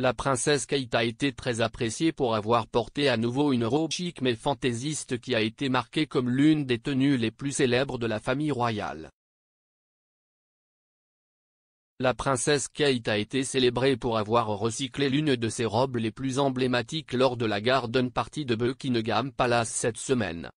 La princesse Kate a été très appréciée pour avoir porté à nouveau une robe chic mais fantaisiste qui a été marquée comme l'une des tenues les plus célèbres de la famille royale. La princesse Kate a été célébrée pour avoir recyclé l'une de ses robes les plus emblématiques lors de la Garden Party de Buckingham Palace cette semaine.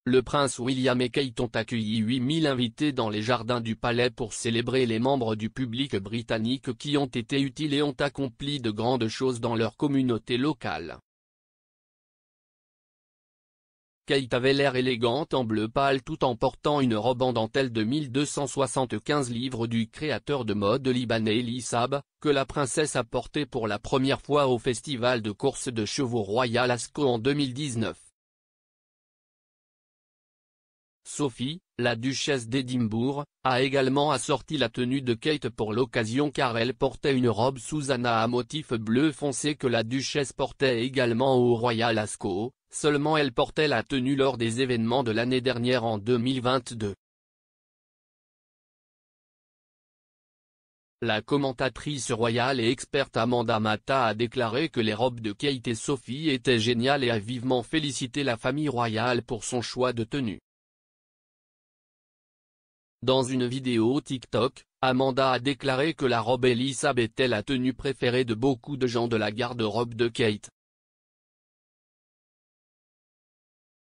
Le prince William et Kate ont accueilli 8000 invités dans les jardins du palais pour célébrer les membres du public britannique qui ont été utiles et ont accompli de grandes choses dans leur communauté locale. Kate avait l'air élégante en bleu pâle tout en portant une robe en dentelle de 1275 livres du créateur de mode libanais Elie Saab, que la princesse a porté pour la première fois au festival de course de chevaux Royal Ascot en 2019. Sophie, la duchesse d'Édimbourg, a également assorti la tenue de Kate pour l'occasion car elle portait une robe Susanna à motif bleu foncé que la duchesse portait également au Royal Ascot, seulement elle portait la tenue lors des événements de l'année dernière en 2022. La commentatrice royale et experte Amanda Mata a déclaré que les robes de Kate et Sophie étaient géniales et a vivement félicité la famille royale pour son choix de tenue. Dans une vidéo TikTok, Amanda a déclaré que la robe Elie Saab était la tenue préférée de beaucoup de gens de la garde-robe de Kate.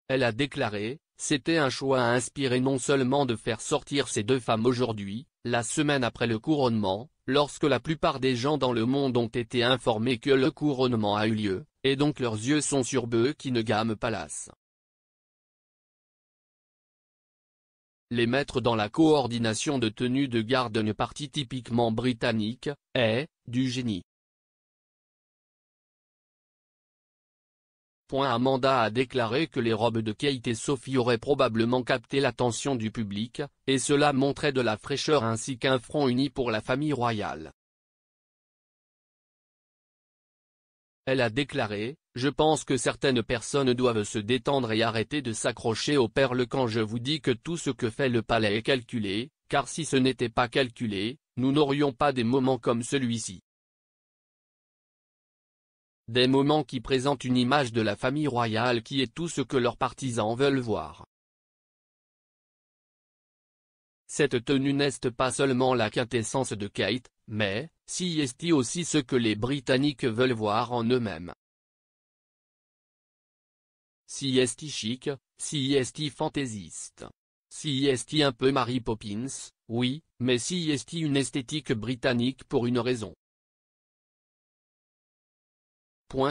Elle a déclaré, « C'était un choix inspiré non seulement de faire sortir ces deux femmes aujourd'hui, la semaine après le couronnement, lorsque la plupart des gens dans le monde ont été informés que le couronnement a eu lieu, et donc leurs yeux sont sur Buckingham Palace. Les mettre dans la coordination de tenue de garde party typiquement britannique, est, du génie. » Amanda a déclaré que les robes de Kate et Sophie auraient probablement capté l'attention du public, et cela montrait de la fraîcheur ainsi qu'un front uni pour la famille royale. Elle a déclaré, « Je pense que certaines personnes doivent se détendre et arrêter de s'accrocher aux perles quand je vous dis que tout ce que fait le palais est calculé, car si ce n'était pas calculé, nous n'aurions pas des moments comme celui-ci. Des moments qui présentent une image de la famille royale qui est tout ce que leurs partisans veulent voir. Cette tenue n'est pas seulement la quintessence de Kate, mais, c'est aussi ce que les Britanniques veulent voir en eux-mêmes. C'est chic, c'est fantaisiste. C'est un peu Mary Poppins, oui, mais c'est une esthétique britannique pour une raison.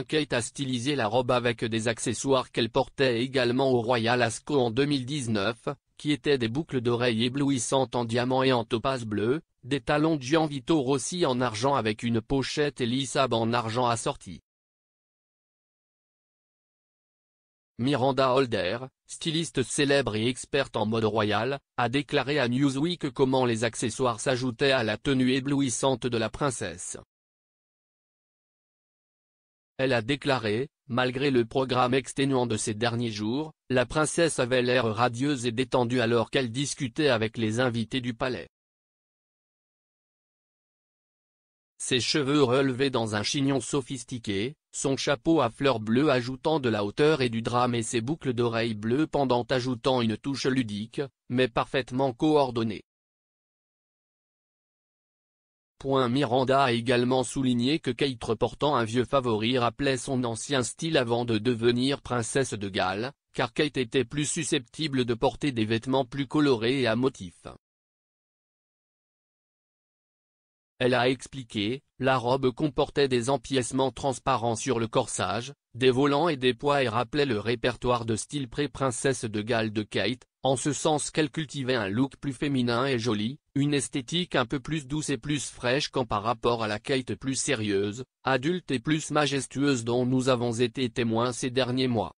Kate a stylisé la robe avec des accessoires qu'elle portait également au Royal Ascot en 2019, qui étaient des boucles d'oreilles éblouissantes en diamant et en topaze bleu, des talons Gianvito Rossi en argent avec une pochette Elie Saab en argent assortie. Miranda Holder, styliste célèbre et experte en mode royal, a déclaré à Newsweek comment les accessoires s'ajoutaient à la tenue éblouissante de la princesse. Elle a déclaré, « Malgré le programme exténuant de ces derniers jours, la princesse avait l'air radieuse et détendue alors qu'elle discutait avec les invités du palais. Ses cheveux relevés dans un chignon sophistiqué, son chapeau à fleurs bleues ajoutant de la hauteur et du drame et ses boucles d'oreilles bleues pendantes ajoutant une touche ludique, mais parfaitement coordonnée. » Miranda a également souligné que Kate portant un vieux favori rappelait son ancien style avant de devenir princesse de Galles, car Kate était plus susceptible de porter des vêtements plus colorés et à motifs. Elle a expliqué, la robe comportait des empiècements transparents sur le corsage, des volants et des pois et rappelait le répertoire de style pré-princesse de Galles de Kate, en ce sens qu'elle cultivait un look plus féminin et joli, une esthétique un peu plus douce et plus fraîche qu'en par rapport à la Kate plus sérieuse, adulte et plus majestueuse dont nous avons été témoins ces derniers mois.